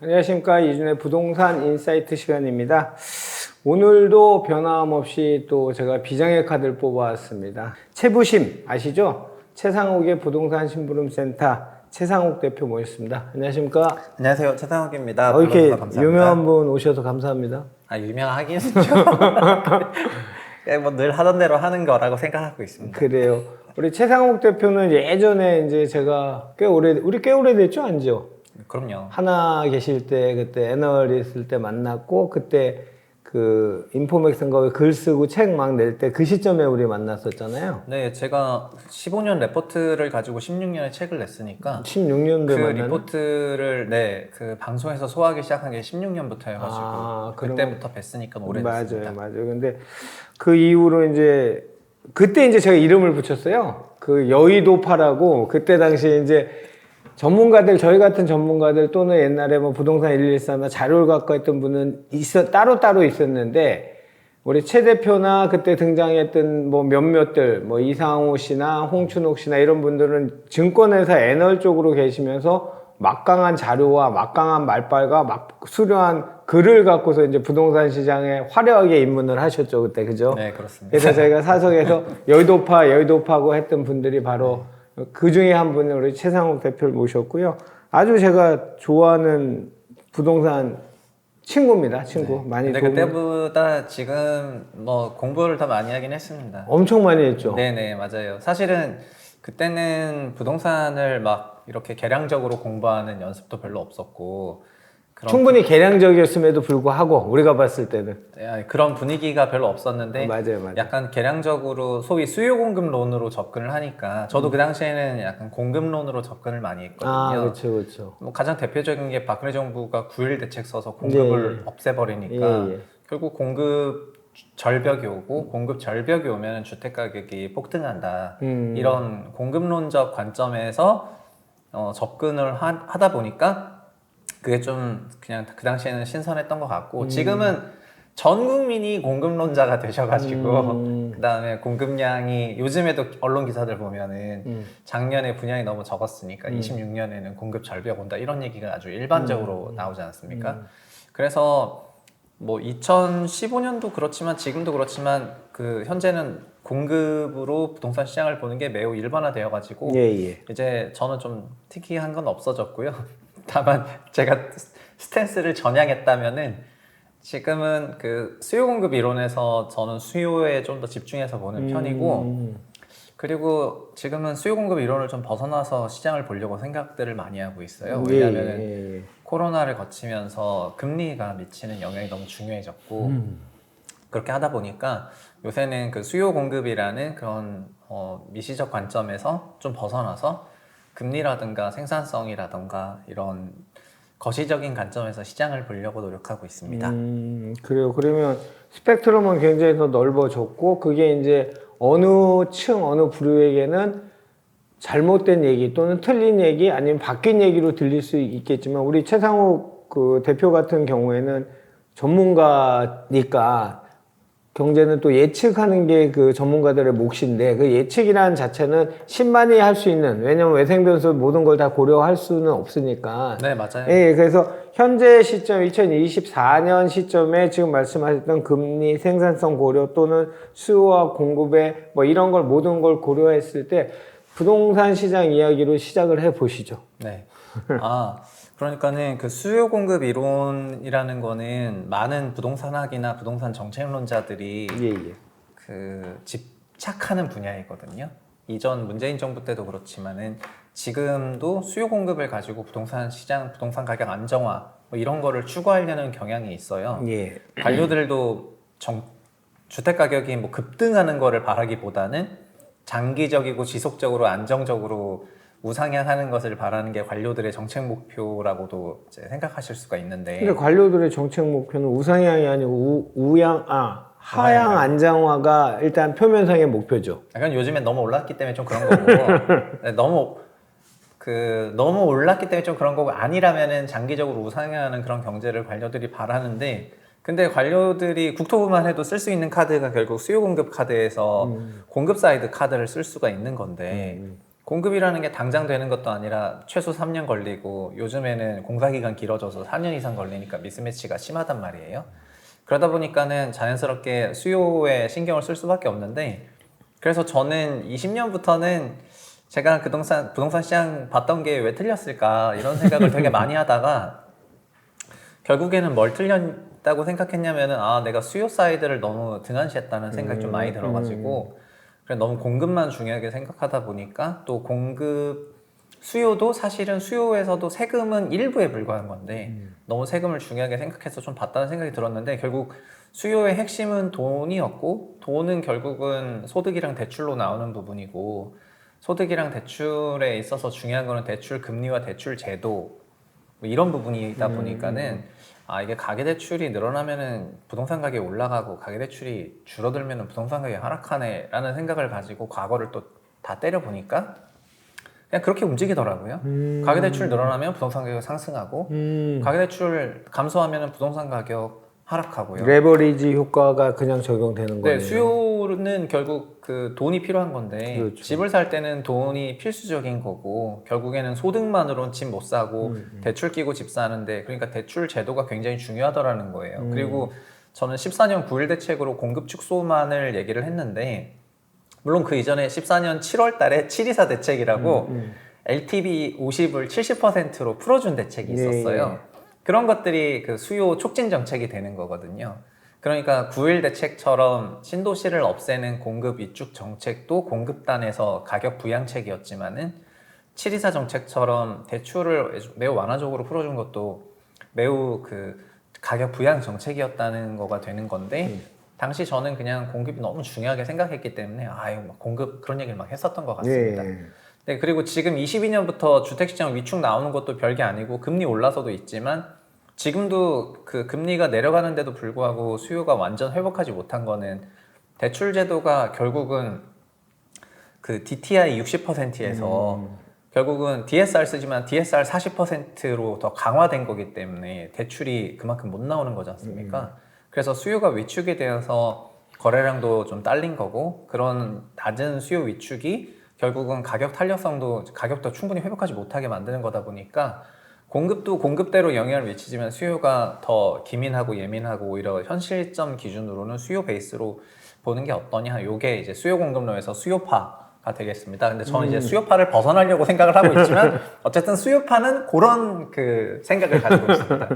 안녕하십니까. 이준의 부동산 인사이트 시간입니다. 오늘도 변함없이 또 제가 비장의 카드를 뽑아왔습니다. 최부심 아시죠? 최상욱의 부동산 심부름센터 최상욱 대표 모셨습니다. 안녕하십니까? 안녕하세요, 최상욱입니다. 이렇게 불러주셔서 감사합니다. 유명한 분 오셔서 감사합니다. 유명하긴 죠 뭐 늘 하던 대로 하는 거라고 생각하고 있습니다. 그래요. 우리 최상욱 대표는 예전에 이제 제가 꽤 오래됐죠, 안죠? 그럼요. 하나 계실 때 그때 애널리스트 때 만났고 그때 그 인포맥스인가 글 쓰고 책 막 낼 때 그 시점에 우리 만났었잖아요. 네, 제가 15년 레포트를 가지고 16년에 책을 냈으니까 16년도에 그 만나는? 리포트를 그 방송에서 소화하기 시작한 게 16년부터여가지고 그때부터 뵀으니까 오래됐습니다. 맞아요. 근데 그 이후로 이제 그때 이제 제가 이름을 붙였어요. 그 여의도파라고 그때 당시에 이제 전문가들, 저희 같은 전문가들 또는 옛날에 뭐 부동산 114나 자료를 갖고 했던 분은 따로 있었는데, 우리 최 대표나 그때 등장했던 뭐 몇몇들, 뭐 이상호 씨나 홍춘옥 씨나 이런 분들은 증권회사 애널 쪽으로 계시면서 막강한 자료와 막강한 말빨과 막 수려한 글을 갖고서 이제 부동산 시장에 화려하게 입문을 하셨죠, 그때. 그죠? 네, 그렇습니다. 그래서 저희가 사석에서 여의도파고 했던 분들이 바로 그 중에 한 분을 우리 최상욱 대표를 모셨고요. 아주 제가 좋아하는 부동산 친구입니다. 친구. 네. 많이 근데 그때보다 지금 뭐 공부를 더 많이 하긴 했습니다. 엄청 많이 했죠. 네네, 맞아요. 사실은 그때는 부동산을 막 이렇게 계량적으로 공부하는 연습도 별로 없었고 충분히 계량적이었음에도 불구하고 우리가 봤을 때는 그런 분위기가 별로 없었는데 맞아요. 약간 계량적으로 소위 수요 공급론으로 접근을 하니까 저도 그 당시에는 약간 공급론으로 접근을 많이 했거든요. 그렇죠. 뭐 가장 대표적인 게 박근혜 정부가 9.1 대책 써서 공급을 없애버리니까 결국 공급 절벽이 오고 공급 절벽이 오면 주택 가격이 폭등한다. 이런 공급론적 관점에서 접근을 하다 보니까 그게 좀 그냥 그 당시에는 신선했던 것 같고 지금은 전 국민이 공급론자가 되셔가지고 그 다음에 공급량이 요즘에도 언론 기사들 보면은 작년에 분양이 너무 적었으니까 26년에는 공급 절벽 온다 이런 얘기가 아주 일반적으로 나오지 않습니까? 그래서 뭐 2015년도 그렇지만 지금도 그렇지만 그 현재는 공급으로 부동산 시장을 보는 게 매우 일반화되어 가지고 이제 저는 좀 특이한 건 없어졌고요. 다만 제가 스탠스를 전향했다면은 지금은 그 수요 공급 이론에서 저는 수요에 좀 더 집중해서 보는 편이고 그리고 지금은 수요 공급 이론을 좀 벗어나서 시장을 보려고 생각들을 많이 하고 있어요. 왜냐하면 코로나를 거치면서 금리가 미치는 영향이 너무 중요해졌고 그렇게 하다 보니까 요새는 그 수요 공급이라는 그런 미시적 관점에서 좀 벗어나서 금리라든가 생산성이라든가 이런 거시적인 관점에서 시장을 보려고 노력하고 있습니다. 그래요. 그러면 스펙트럼은 굉장히 더 넓어졌고 그게 이제 어느 층, 어느 부류에게는 잘못된 얘기 또는 틀린 얘기 아니면 바뀐 얘기로 들릴 수 있겠지만 우리 최상욱 그 대표 같은 경우에는 전문가니까 경제는 또 예측하는 게 그 전문가들의 몫인데 그 예측이라는 자체는 신만이 할 수 있는 왜냐면 외생 변수 모든 걸 다 고려할 수는 없으니까 네, 맞아요. 그래서 현재 시점 2024년 시점에 지금 말씀하셨던 금리 생산성 고려 또는 수요와 공급의 뭐 이런 걸 모든 걸 고려했을 때 부동산 시장 이야기로 시작을 해 보시죠. 네. 그러니까는 그 수요 공급 이론이라는 거는 많은 부동산학이나 부동산 정책론자들이 그 집착하는 분야이거든요. 이전 문재인 정부 때도 그렇지만은 지금도 수요 공급을 가지고 부동산 시장, 부동산 가격 안정화 뭐 이런 거를 추구하려는 경향이 있어요. 관료들도 주택 가격이 뭐 급등하는 거를 바라기보다는 장기적이고 지속적으로 안정적으로 우상향하는 것을 바라는 게 관료들의 정책 목표라고도 이제 생각하실 수가 있는데 근데 관료들의 정책 목표는 우상향이 아니고 하향 안정화가 일단 표면상의 목표죠. 약간 요즘엔 너무 올랐기 때문에 좀 그런 거고 너무 올랐기 때문에 좀 그런 거고 아니라면은 장기적으로 우상향하는 그런 경제를 관료들이 바라는데 근데 관료들이 국토부만 해도 쓸 수 있는 카드가 결국 수요 공급 카드에서 공급 사이드 카드를 쓸 수가 있는 건데 공급이라는 게 당장 되는 것도 아니라 최소 3년 걸리고 요즘에는 공사기간 길어져서 4년 이상 걸리니까 미스매치가 심하단 말이에요. 그러다 보니까는 자연스럽게 수요에 신경을 쓸 수밖에 없는데, 그래서 저는 20년부터는 제가 그 부동산 시장 봤던 게 왜 틀렸을까 이런 생각을 되게 많이 하다가 결국에는 뭘 틀렸다고 생각했냐면은 내가 수요 사이드를 너무 등한시했다는 생각이 좀 많이 들어가지고 그래 너무 공급만 중요하게 생각하다 보니까 또 수요도 사실은 수요에서도 세금은 일부에 불과한 건데 너무 세금을 중요하게 생각해서 좀 봤다는 생각이 들었는데, 결국 수요의 핵심은 돈이었고 돈은 결국은 소득이랑 대출로 나오는 부분이고, 소득이랑 대출에 있어서 중요한 거는 대출 금리와 대출 제도 뭐 이런 부분이다 보니까는 이게 가계대출이 늘어나면은 부동산 가격이 올라가고 가계대출이 줄어들면은 부동산 가격이 하락하네 라는 생각을 가지고 과거를 또 다 때려보니까 그냥 그렇게 움직이더라고요. 가계대출 늘어나면 부동산 가격 상승하고 가계대출 감소하면 부동산 가격 하락하고요. 레버리지 효과가 그냥 적용되는 거예요. 네, 수요는 결국 그 돈이 필요한 건데 그렇죠. 집을 살 때는 돈이 필수적인 거고 결국에는 소득만으로는 집 못 사고 대출 끼고 집 사는데, 그러니까 대출 제도가 굉장히 중요하더라는 거예요. 그리고 저는 14년 9일 대책으로 공급 축소만을 얘기를 했는데, 물론 그 이전에 14년 7월 달에 724 대책이라고 LTV 50을 70%로 풀어준 대책이 있었어요. 그런 것들이 그 수요 촉진 정책이 되는 거거든요. 그러니까 9.1 대책처럼 신도시를 없애는 공급 위축 정책도 공급단에서 가격 부양책이었지만은 724 정책처럼 대출을 매우 완화적으로 풀어준 것도 매우 그 가격 부양 정책이었다는 거가 되는 건데, 당시 저는 그냥 공급이 너무 중요하게 생각했기 때문에 막 공급 그런 얘기를 막 했었던 것 같습니다. 네, 그리고 지금 22년부터 주택시장 위축 나오는 것도 별게 아니고 금리 올라서도 있지만 지금도 그 금리가 내려가는데도 불구하고 수요가 완전 회복하지 못한 거는 대출 제도가 결국은 그 DTI 60%에서 결국은 DSR 쓰지만 DSR 40%로 더 강화된 거기 때문에 대출이 그만큼 못 나오는 거지 않습니까? 그래서 수요가 위축이 되어서 거래량도 좀 딸린 거고, 그런 낮은 수요 위축이 결국은 가격도 충분히 회복하지 못하게 만드는 거다 보니까 공급도 공급대로 영향을 미치지만 수요가 더 기민하고 예민하고 오히려 현실점 기준으로는 수요 베이스로 보는 게 어떠냐. 요게 이제 수요 공급론에서 수요파가 되겠습니다. 근데 저는 이제 수요파를 벗어나려고 생각을 하고 있지만 어쨌든 수요파는 그런 그 생각을 가지고 있습니다.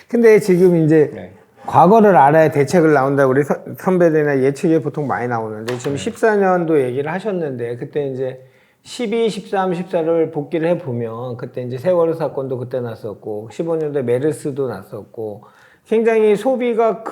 근데 지금 이제 과거를 알아야 대책을 나온다고 우리 선배들이나 예측이 보통 많이 나오는데 지금 14년도 얘기를 하셨는데, 그때 이제 12, 13, 14를 복기를 해보면 그때 이제 세월호 사건도 그때 났었고 15년도에 메르스도 났었고 굉장히 소비가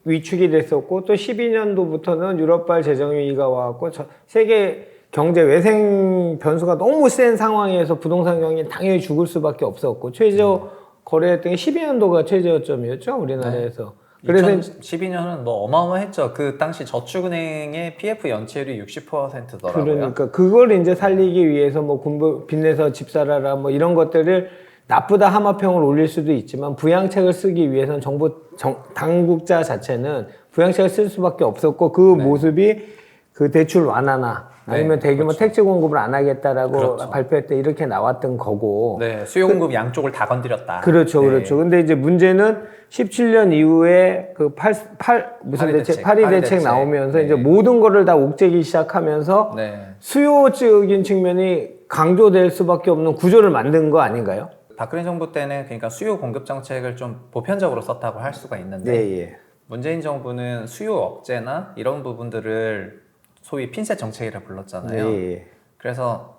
위축이 됐었고, 또 12년도부터는 유럽발 재정위기가 와갖고 세계 경제 외생 변수가 너무 센 상황에서 부동산 경기 당연히 죽을 수밖에 없었고 최저 거래했던 게 12년도가 최저점이었죠 우리나라에서. 그래서 2012년은 뭐 어마어마했죠. 그 당시 저축은행의 PF 연체율이 60%더라고요. 그러니까 그걸 이제 살리기 위해서 뭐 군부 빚내서 집 사라라 뭐 이런 것들을 나쁘다 하마평을 올릴 수도 있지만 부양책을 쓰기 위해서는 당국자 자체는 부양책을 쓸 수밖에 없었고, 그 모습이 그 대출 완화나 아니면 대규모 택지 공급을 안 하겠다라고 발표할 때 이렇게 나왔던 거고. 네, 수요 공급 양쪽을 다 건드렸다. 그렇죠, 그렇죠. 근데 이제 문제는 17년 이후에 그 파리 대책 나오면서 이제 모든 거를 다 옥죄기 시작하면서 수요적인 측면이 강조될 수밖에 없는 구조를 만든 거 아닌가요? 박근혜 정부 때는 그러니까 수요 공급 정책을 좀 보편적으로 썼다고 할 수가 있는데 문재인 정부는 수요 억제나 이런 부분들을 소위 핀셋 정책이라 불렀잖아요. 그래서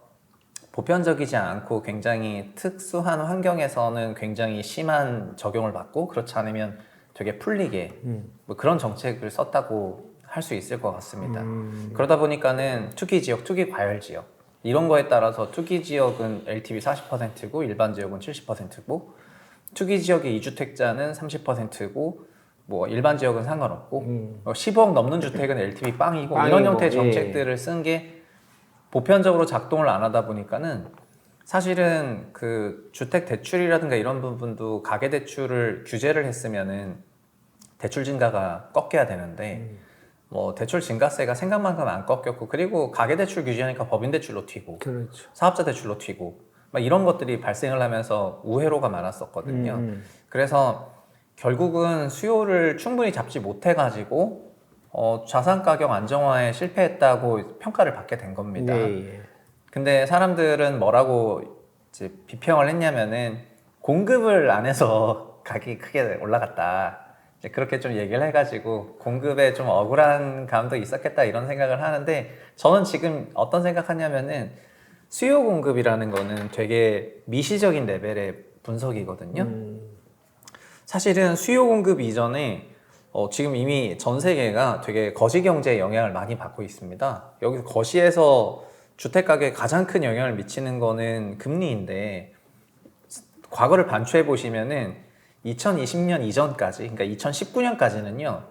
보편적이지 않고 굉장히 특수한 환경에서는 굉장히 심한 적용을 받고, 그렇지 않으면 되게 풀리게 뭐 그런 정책을 썼다고 할 수 있을 것 같습니다. 그러다 보니까는 투기 지역, 투기 과열 지역 이런 거에 따라서 투기 지역은 LTV 40%고 일반 지역은 70%고 투기 지역의 2주택자는 30%고 뭐 일반 지역은 상관없고 15억 넘는 주택은 LTV 빵이고 이런 형태의 정책들을 쓴 게 보편적으로 작동을 안 하다 보니까는 사실은 그 주택 대출이라든가 이런 부분도 가계 대출을 규제를 했으면은 대출 증가가 꺾여야 되는데 뭐 대출 증가세가 생각만큼 안 꺾였고, 그리고 가계대출 규제하니까 법인대출로 튀고, 그렇죠. 사업자 대출로 튀고, 막 이런 것들이 발생을 하면서 우회로가 많았었거든요. 그래서 결국은 수요를 충분히 잡지 못해가지고 자산 가격 안정화에 실패했다고 평가를 받게 된 겁니다. 예. 근데 사람들은 뭐라고 이제 비평을 했냐면은 공급을 안 해서 가격이 크게 올라갔다. 이제 그렇게 좀 얘기를 해가지고 공급에 좀 억울한 감도 있었겠다 이런 생각을 하는데, 저는 지금 어떤 생각하냐면은 수요 공급이라는 거는 되게 미시적인 레벨의 분석이거든요. 사실은 수요 공급 이전에 지금 이미 전 세계가 되게 거시 경제에 영향을 많이 받고 있습니다. 여기서 거시에서 주택 가격에 가장 큰 영향을 미치는 거는 금리인데, 과거를 반추해 보시면은 2020년 이전까지, 그러니까 2019년까지는요,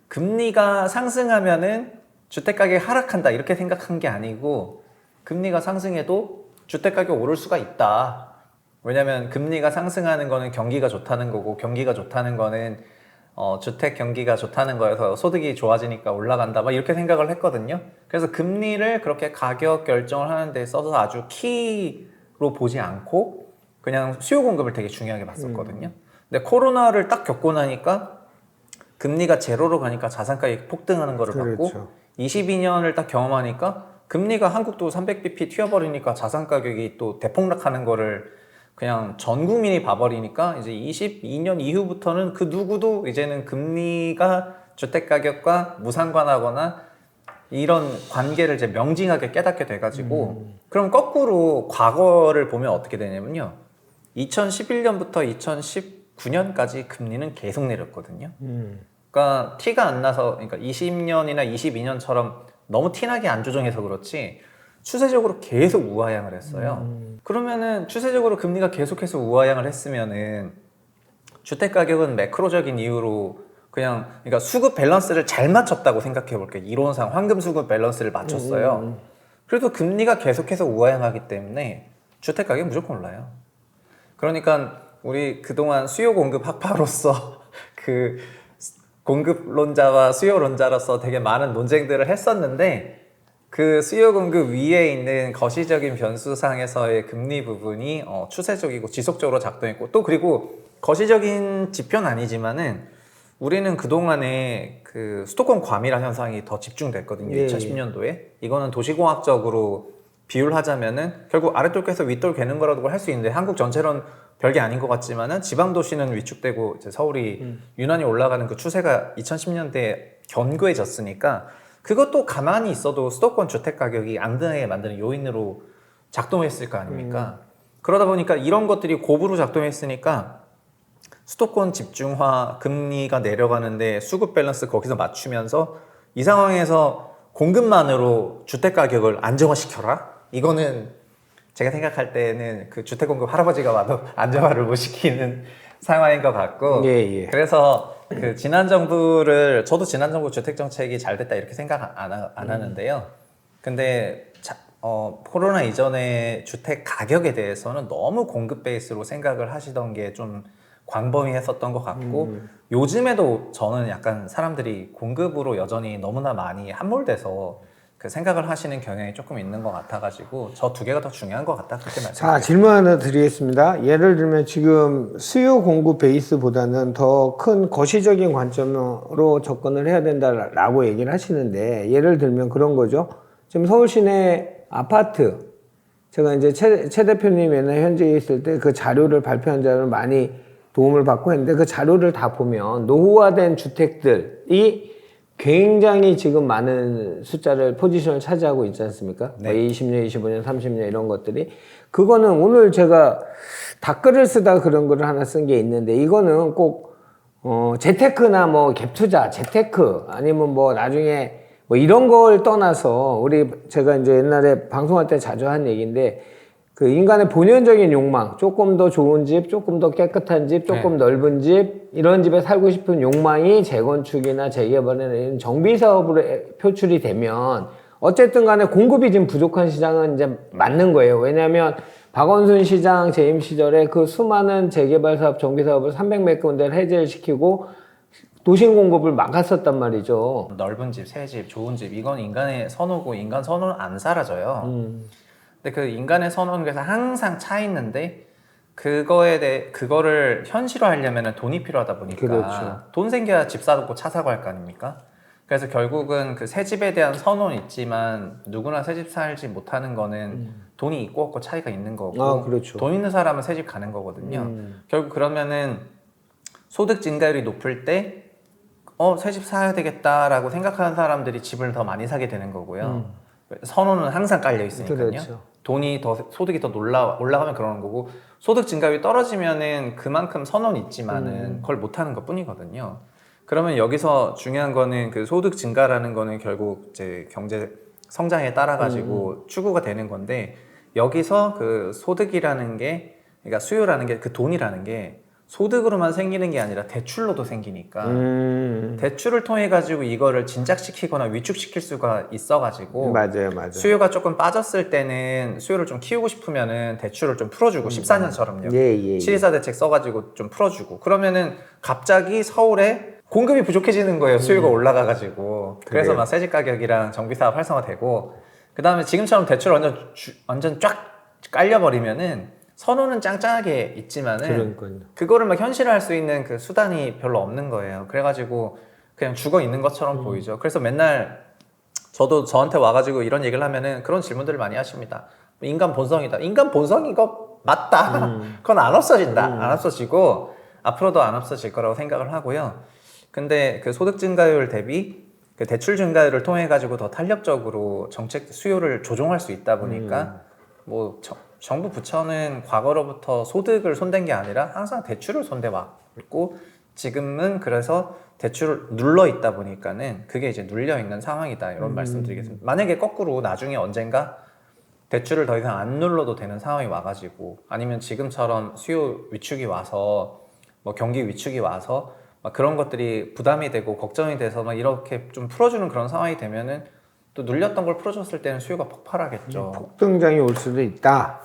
금리가 상승하면은 주택 가격이 하락한다 이렇게 생각한 게 아니고, 금리가 상승해도 주택 가격 오를 수가 있다. 왜냐면 금리가 상승하는 거는 경기가 좋다는 거고, 경기가 좋다는 거는 주택 경기가 좋다는 거여서 소득이 좋아지니까 올라간다, 막 이렇게 생각을 했거든요. 그래서 금리를 그렇게 가격 결정을 하는 데 써서 아주 키로 보지 않고 그냥 수요 공급을 되게 중요하게 봤었거든요. 근데 코로나를 딱 겪고 나니까 금리가 제로로 가니까 자산 가격이 폭등하는 거를 봤고, 그렇죠. 22년을 딱 경험하니까 금리가 한국도 300bp 튀어버리니까 자산 가격이 또 대폭락하는 거를 그냥 전 국민이 봐버리니까, 이제 22년 이후부터는 그 누구도 이제는 금리가 주택 가격과 무상관하거나 이런 관계를 이제 명징하게 깨닫게 돼가지고, 그럼 거꾸로 과거를 보면 어떻게 되냐면요, 2011년부터 2019년까지 금리는 계속 내렸거든요. 그러니까 티가 안 나서, 그러니까 20년이나 22년처럼 너무 티나게 안 조정해서 그렇지 추세적으로 계속 우하향을 했어요. 그러면은 추세적으로 금리가 계속해서 우하향을 했으면은 주택 가격은 매크로적인 이유로 그냥, 그러니까 수급 밸런스를 잘 맞췄다고 생각해 볼게요. 이론상 황금 수급 밸런스를 맞췄어요. 그래도 금리가 계속해서 우하향하기 때문에 주택 가격이 무조건 올라요. 그러니까 우리 그동안 수요 공급 학파로서 그 공급론자와 수요론자로서 되게 많은 논쟁들을 했었는데, 그 수요 공급 위에 있는 거시적인 변수상에서의 금리 부분이 추세적이고 지속적으로 작동했고, 또 그리고 거시적인 지표는 아니지만은 우리는 그동안에 그 수도권 과밀화 현상이 더 집중됐거든요. 예. 2010년도에. 이거는 도시공학적으로 비율하자면은 결국 아랫돌 깨서 윗돌 개는 거라고 할 수 있는데, 한국 전체로는 별게 아닌 것 같지만은 지방 도시는 위축되고 이제 서울이 유난히 올라가는 그 추세가 2010년대에 견고해졌으니까, 그것도 가만히 있어도 수도권 주택 가격이 앙등하게 만드는 요인으로 작동했을 거 아닙니까? 그러다 보니까 이런 것들이 고부로 작동했으니까 수도권 집중화, 금리가 내려가는데 수급 밸런스 거기서 맞추면서 이 상황에서 공급만으로 주택 가격을 안정화시켜라? 이거는 제가 생각할 때는 그 주택 공급 할아버지가 와도 안정화를 못 시키는 상황인 것 같고, 예. 그래서 그 지난 정부를, 저도 지난 정부 주택 정책이 잘 됐다 이렇게 생각 안 하는데요. 근데 코로나 이전에 주택 가격에 대해서는 너무 공급 베이스로 생각을 하시던 게 좀 광범위했었던 것 같고, 요즘에도 저는 약간 사람들이 공급으로 여전히 너무나 많이 함몰돼서 그 생각을 하시는 경향이 조금 있는 것 같아가지고, 저 두 개가 더 중요한 것 같다, 그렇게 말씀드립니다. 자, 질문 하나 드리겠습니다. 예를 들면 지금 수요 공급 베이스보다는 더 큰 거시적인 관점으로 접근을 해야 된다라고 얘기를 하시는데, 예를 들면 그런 거죠. 지금 서울 시내 아파트, 제가 이제 최 대표님 옛날 현직에 있을 때 그 자료를 발표한 자료를 많이 도움을 받고 했는데, 그 자료를 다 보면 노후화된 주택들이 굉장히 지금 많은 숫자를, 포지션을 차지하고 있지 않습니까? 네. 20년, 25년, 30년 이런 것들이. 그거는 오늘 제가 댓글을 쓰다 그런 거를 하나 쓴 게 있는데, 이거는 꼭 재테크나 뭐 갭투자, 재테크 아니면 뭐 나중에 뭐 이런 걸 떠나서, 제가 이제 옛날에 방송할 때 자주 한 얘기인데, 그 인간의 본연적인 욕망, 조금 더 좋은 집, 조금 더 깨끗한 집, 조금 넓은 집, 이런 집에 살고 싶은 욕망이 재건축이나 재개발이나 이런 정비 사업으로 표출이 되면 어쨌든 간에 공급이 지금 부족한 시장은 이제 맞는 거예요. 왜냐하면 박원순 시장 재임 시절에 그 수많은 재개발 사업, 정비 사업을 300몇 군데를 해제를 시키고 도심 공급을 막았었단 말이죠. 넓은 집, 새 집, 좋은 집 이건 인간의 선호고 인간 선호는 안 사라져요. 근데 그 인간의 선호는 그래서 항상 차 있는데 그거를 현실화하려면 돈이 필요하다 보니까 그렇죠. 돈 생겨야 집 사놓고 차 사고 할 거 아닙니까? 그래서 결국은 그 새 집에 대한 선호는 있지만 누구나 새 집 살지 못하는 거는 돈이 있고 없고 차이가 있는 거고 그렇죠. 돈 있는 사람은 새 집 가는 거거든요. 결국 그러면은 소득 증가율이 높을 때 새 집 사야 되겠다라고 생각하는 사람들이 집을 더 많이 사게 되는 거고요. 선호는 항상 깔려 있으니까요. 그렇죠. 돈이 더 소득이 더 올라가면 그러는 거고 소득 증가율이 떨어지면은 그만큼 선호는 있지만은 그걸 못 하는 것뿐이거든요. 그러면 여기서 중요한 거는 그 소득 증가라는 거는 결국 이제 경제 성장에 따라 가지고 추구가 되는 건데 여기서 그 소득이라는 게 그러니까 수요라는 게 그 돈이라는 게 소득으로만 생기는 게 아니라 대출로도 생기니까 대출을 통해 가지고 이거를 진작시키거나 위축시킬 수가 있어 가지고 맞아요. 수요가 조금 빠졌을 때는 수요를 좀 키우고 싶으면은 대출을 좀 풀어주고 14년처럼요. 예. 724 대책 써가지고 좀 풀어주고 그러면은 갑자기 서울에 공급이 부족해지는 거예요. 수요가 올라가 가지고 그래서 막 새집 가격이랑 정비사업 활성화되고 그 다음에 지금처럼 대출 완전 쫙 깔려버리면은 선호는 짱짱하게 있지만은 그거를 막 현실화할 수 있는 그 수단이 별로 없는 거예요. 그래가지고 그냥 죽어 있는 것처럼 보이죠. 그래서 맨날 저도 저한테 와가지고 이런 얘기를 하면은 그런 질문들을 많이 하십니다. 인간 본성이다. 인간 본성이 이거 맞다. 그건 안 없어진다. 안 없어지고 앞으로도 안 없어질 거라고 생각을 하고요. 근데 그 소득 증가율 대비 그 대출 증가율을 통해 가지고 더 탄력적으로 정책 수요를 조종할 수 있다 보니까 뭐 정부 부처는 과거로부터 소득을 손댄 게 아니라 항상 대출을 손대 왔고 지금은 그래서 대출을 눌러 있다 보니까는 그게 이제 눌려 있는 상황이다 이런 말씀드리겠습니다. 만약에 거꾸로 나중에 언젠가 대출을 더 이상 안 눌러도 되는 상황이 와가지고 아니면 지금처럼 수요 위축이 와서 뭐 경기 위축이 와서 막 그런 것들이 부담이 되고 걱정이 돼서 막 이렇게 좀 풀어주는 그런 상황이 되면은 또 눌렸던 걸 풀어줬을 때는 수요가 폭발하겠죠. 폭등장이 올 수도 있다.